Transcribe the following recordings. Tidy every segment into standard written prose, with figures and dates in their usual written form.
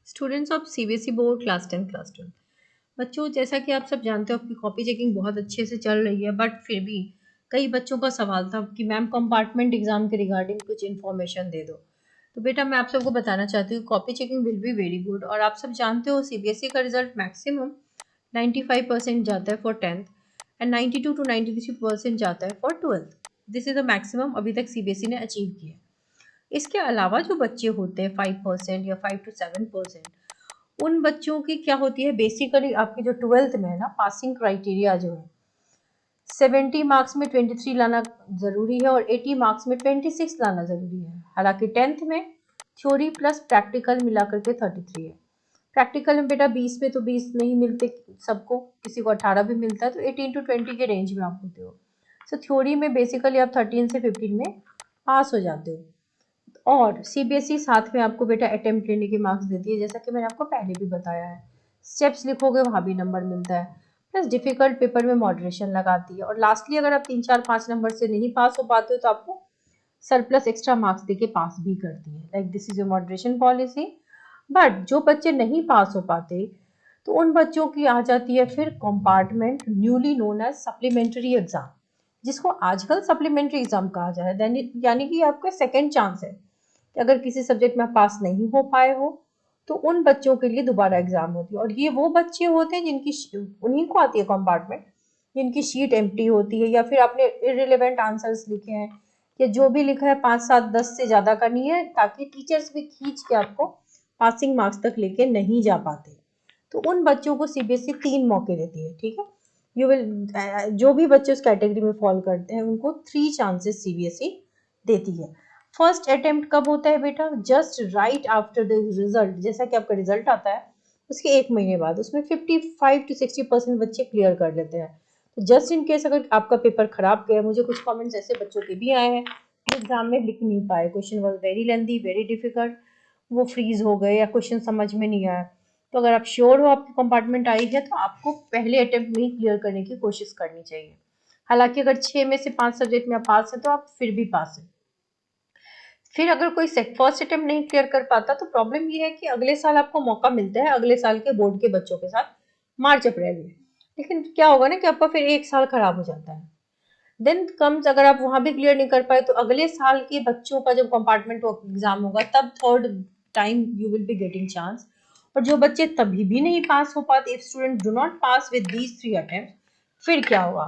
Students of CBSE board class 10 class 12। बच्चों, जैसा कि आप सब जानते हो, आपकी कॉपी चेकिंग बहुत अच्छे से चल रही है, बट फिर भी कई बच्चों का सवाल था कि मैम कंपार्टमेंट एग्जाम के रिगार्डिंग कुछ इन्फॉर्मेशन दे दो। तो बेटा, मैं आप सबको बताना चाहती हूँ copy checking will be very good. और आप सब जानते हो सीबीएसई का रिजल्ट मैक्सिमम 95% जाता है फॉर 10th एंड 92 to 93% जाता है for 12th। This is the maximum अभी तक सीबीएसई ने अचीव किया है। इसके अलावा जो बच्चे होते हैं 5% या 5 to 7%, उन बच्चों की क्या होती है, बेसिकली आपकी जो 12th में है ना, पासिंग क्राइटेरिया जो है 70 मार्क्स में 23 लाना ज़रूरी है और 80 मार्क्स में 26 लाना ज़रूरी है। हालांकि 10th में थ्योरी प्लस प्रैक्टिकल मिलाकर के 33 है। प्रैक्टिकल में बेटा 20 में तो 20 नहीं मिलते सबको, किसी को 18 भी मिलता है, तो 18 to 20 के रेंज में आप होते हो। सो थ्योरी में बेसिकली आप 13 से 15 में पास हो जाते हो। और सीबीएसई साथ में आपको बेटा अटेम्प्ट लेने के मार्क्स देती है, जैसा कि मैंने आपको पहले भी बताया है। स्टेप्स लिखोगे वहाँ भी नंबर मिलता है, प्लस डिफिकल्ट पेपर में मॉडरेशन लगाती है। और लास्टली अगर आप 3 4 5 नंबर से नहीं पास हो पाते हो तो आपको सरप्लस एक्स्ट्रा मार्क्स देके पास भी करती है। Like this is a moderation policy. But जो बच्चे नहीं पास हो पाते तो उन बच्चों की आ जाती है फिर compartment, newly known as supplementary exam, जिसको आजकल सप्लीमेंट्री एग्जाम कहा जा रहा है। यानी कि आपका सेकेंड चांस है कि अगर किसी सब्जेक्ट में पास नहीं हो पाए हो तो उन बच्चों के लिए दोबारा एग्जाम होती है। और ये वो बच्चे होते हैं जिनकी उन्हीं को आती है कंपार्टमेंट, जिनकी शीट एम्प्टी होती है या फिर आपने इररिलेवेंट आंसर्स लिखे हैं या जो भी लिखा है 5 7 10 से ज्यादा का नहीं है, ताकि टीचर्स भी खींच के आपको पासिंग मार्क्स तक लेके नहीं जा पाते। तो उन बच्चों को सीबीएसई 3 मौके देती है। ठीक है, यू विल जो भी बच्चे उस कैटेगरी में फॉल करते हैं उनको 3 चांसेस सीबीएसई देती है। फर्स्ट अटेम्प्ट कब होता है बेटा? Just right after the result. जैसा कि आपका रिजल्ट आता है उसके 1 महीने बाद, उसमें 55 to 60% बच्चे क्लियर कर लेते हैं। तो जस्ट इन केस अगर आपका पेपर खराब गया, मुझे कुछ कमेंट्स ऐसे बच्चों के भी आए हैं जो एग्जाम में लिख नहीं पाए, question was very lengthy, very difficult, वो फ्रीज हो गए या क्वेश्चन समझ में नहीं आया। तो अगर आप श्योर हो आपकी कंपार्टमेंट आई है तो आपको पहले अटेम्प्ट में ही क्लियर करने की कोशिश करनी चाहिए। हालांकि अगर 6 में से 5 सब्जेक्ट में आप पास है तो आप फिर भी पास है। फिर अगर कोई फर्स्ट अटेम्प्ट नहीं क्लियर कर पाता तो प्रॉब्लम ये है कि अगले साल आपको मौका मिलता है अगले साल के बोर्ड के बच्चों के साथ मार्च अप्रैल में। लेकिन क्या होगा ना कि आपका फिर 1 साल खराब हो जाता है। देन कम्स, अगर आप वहां भी क्लियर नहीं कर पाए तो अगले साल के बच्चों का जब कंपार्टमेंट एग्जाम होगा तब third time you will be getting chance. और जो बच्चे तभी भी नहीं पास हो पाते, if student do not pass with these 3 attempt, फिर क्या हुआ?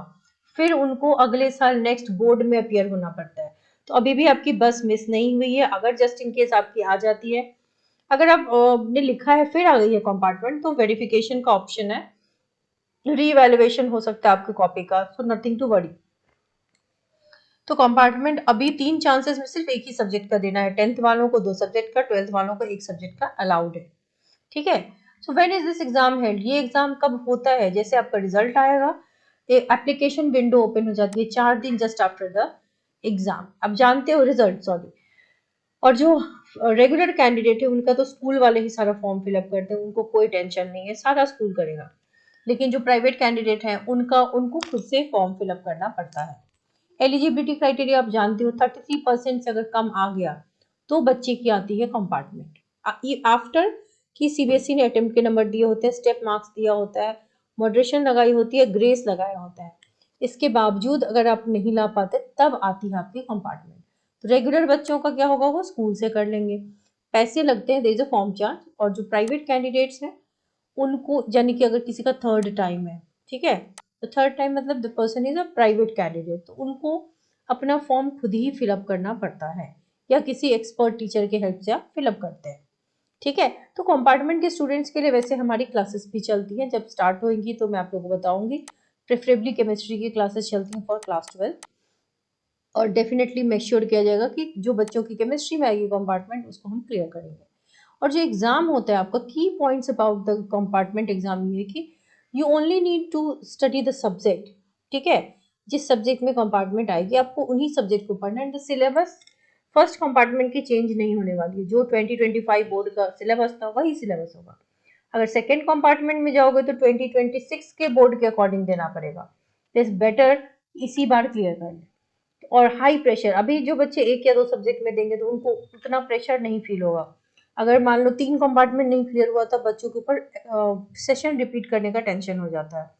फिर उनको अगले साल नेक्स्ट बोर्ड में अपियर होना पड़ता है। तो अभी भी आपकी बस मिस नहीं हुई है। अगर जस्ट इन केस आपकी आ जाती है, अगर आप ने लिखा है फिर आ गई है कंपार्टमेंट, तो वेरिफिकेशन का ऑप्शन है, रीवैल्यूएशन हो सकता है आपकी कॉपी का, सो नथिंग टू वरी। तो कंपार्टमेंट अभी 3 चांसेस में सिर्फ एक ही सब्जेक्ट का देना है। 10th वालों को 2 सब्जेक्ट का, 12th वालों को 1 सब्जेक्ट का अलाउड है। ठीक है। So when is this exam held? ये एग्जाम कब होता है? जैसे आपका रिजल्ट आएगा, एप्लीकेशन विंडो ओपन हो जाती है 4 दिन जस्ट आफ्टर द एग्जाम। अब जानते हो रिजल्ट, सॉरी। और जो रेगुलर कैंडिडेट है उनका तो स्कूल वाले ही सारा फॉर्म फिलअप करते हैं, उनको कोई टेंशन नहीं है, सारा स्कूल करेगा। लेकिन जो प्राइवेट कैंडिडेट है उनको खुद से फॉर्म फिलअप करना पड़ता है। एलिजिबिलिटी क्राइटेरिया आप जानते हो, 33% से अगर कम आ गया तो बच्चे की आती है कंपार्टमेंट। आफ्टर कि सीबीएसई ने अटेम्प्ट के नंबर दिए होते हैं, स्टेप मार्क्स दिया होता है, मॉडरेशन लगाई होती है, ग्रेस लगाया होता है, इसके बावजूद अगर आप नहीं ला पाते तब आती है आपकी कंपार्टमेंट। तो रेगुलर बच्चों का क्या होगा, वो स्कूल से कर लेंगे, पैसे लगते हैं, there is a form charge. और जो प्राइवेट कैंडिडेट्स हैं उनको, यानी कि अगर किसी का थर्ड टाइम है, ठीक है, तो थर्ड टाइम मतलब the person is a private candidate, तो उनको अपना फॉर्म खुद ही फिलअप करना पड़ता है या किसी एक्सपर्ट टीचर के हेल्प से आप फिलअप करते हैं। ठीक है। तो कंपार्टमेंट के स्टूडेंट्स के लिए वैसे हमारी क्लासेस भी चलती हैं, जब स्टार्ट होंगी तो मैं आप लोगों को बताऊंगी। प्रेफरेबली केमिस्ट्री की क्लासेस चलती हैं फॉर क्लास 12, और डेफिनेटली मेक श्योर किया जाएगा कि जो बच्चों की केमिस्ट्री में आएगी कंपार्टमेंट उसको हम क्लियर करेंगे। और जो एग्जाम होता है आपका, key points about the compartment exam ये कि you only need to study the subject. ठीक है, जिस सब्जेक्ट में कंपार्टमेंट आएगी आपको उन्हीं सब्जेक्ट को पढ़ना है। द सिलेबस फर्स्ट कंपार्टमेंट की चेंज नहीं होने वाली है, जो 2025 बोर्ड का सिलेबस था वही सिलेबस होगा। अगर सेकेंड कंपार्टमेंट में जाओगे तो 2026 के बोर्ड के अकॉर्डिंग देना पड़ेगा। इट्स बेटर इसी बार क्लियर कर लें। और हाई प्रेशर, अभी जो बच्चे 1 या 2 सब्जेक्ट में देंगे तो उनको उतना प्रेशर नहीं फील होगा। अगर मान लो 3 कंपार्टमेंट नहीं क्लियर हुआ तो बच्चों के ऊपर सेशन रिपीट करने का टेंशन हो जाता है।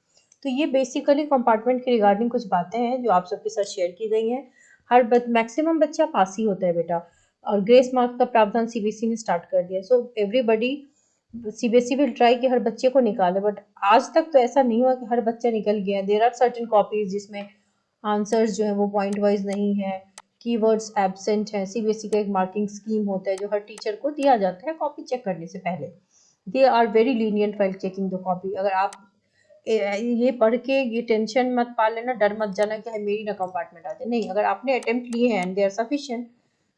तो ये बेसिकली कंपार्टमेंट के रिगार्डिंग कुछ बातें हैं जो आप सबके साथ शेयर की गई हैं। मैक्सिमम बच्चा पास ही होता है बेटा, और ग्रेस मार्क का प्रावधान सीबीएसई ने स्टार्ट कर दिया। So everybody, CBSE will try कि हर बच्चे को निकाले, बट आज तक तो ऐसा नहीं हुआ कि हर बच्चा निकल गया है। देयर आर सर्टेन कॉपीज जिसमें आंसर्स जो है वो पॉइंट वाइज नहीं है, कीवर्ड्स एब्सेंट है। सीबीएसई का एक मार्किंग स्कीम होता है जो हर टीचर को दिया जाता है कॉपी चेक करने से पहले। They are very lenient while checking the copy. अगर आप ये पढ़ के ये टेंशन मत पा लेना, डर मत जाना कि मेरी ना कंपार्टमेंट आ जाए, नहीं, अगर आपने अटेम्प्ट लिए हैं and they are sufficient,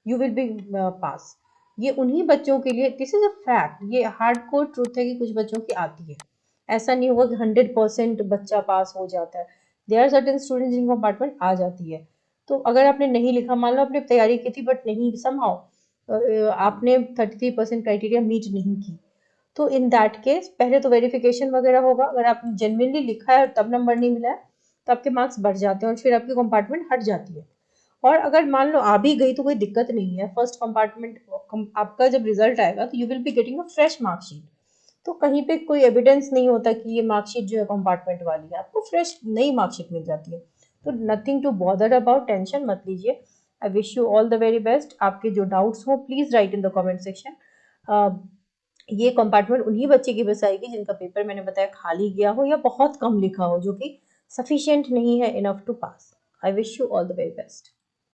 you will be pass. ये उन्हीं बच्चों के लिए, दिस इज अ फैक्ट, ये हार्ड कोर ट्रूथ है कि कुछ बच्चों की आती है। ऐसा नहीं होगा कि 100% बच्चा पास हो जाता है। देयर आर सर्टेन स्टूडेंट जिनको कंपार्टमेंट आ जाती है। तो अगर आपने नहीं लिखा, मान लो आपने तैयारी की थी बट नहीं समहाउ आपने 33% क्राइटेरिया मीट नहीं की, तो इन दैट केस पहले तो वेरिफिकेशन वगैरह होगा। अगर आपने जेन्युइनली लिखा है तब नंबर नहीं मिला है तो आपके मार्क्स बढ़ जाते हैं और फिर आपकी कंपार्टमेंट हट जाती है। और अगर मान लो आ भी गई तो कोई दिक्कत नहीं है, फर्स्ट कंपार्टमेंट आपका जब रिजल्ट आएगा तो you will be getting a fresh marksheet. तो कहीं पे कोई एविडेंस नहीं होता कि ये मार्कशीट जो है कंपार्टमेंट वाली है, आपको फ्रेश नई मार्कशीट मिल जाती है। तो nothing to bother about, tension मत लीजिए। I wish you all the very best. आपके जो डाउट्स हो please write in the comment section. ये कंपार्टमेंट उन्हीं बच्चे की बस आएगी जिनका पेपर मैंने बताया खाली गया हो या बहुत कम लिखा हो, जो कि सफिशिएंट नहीं है enough to pass. I wish you all the very best.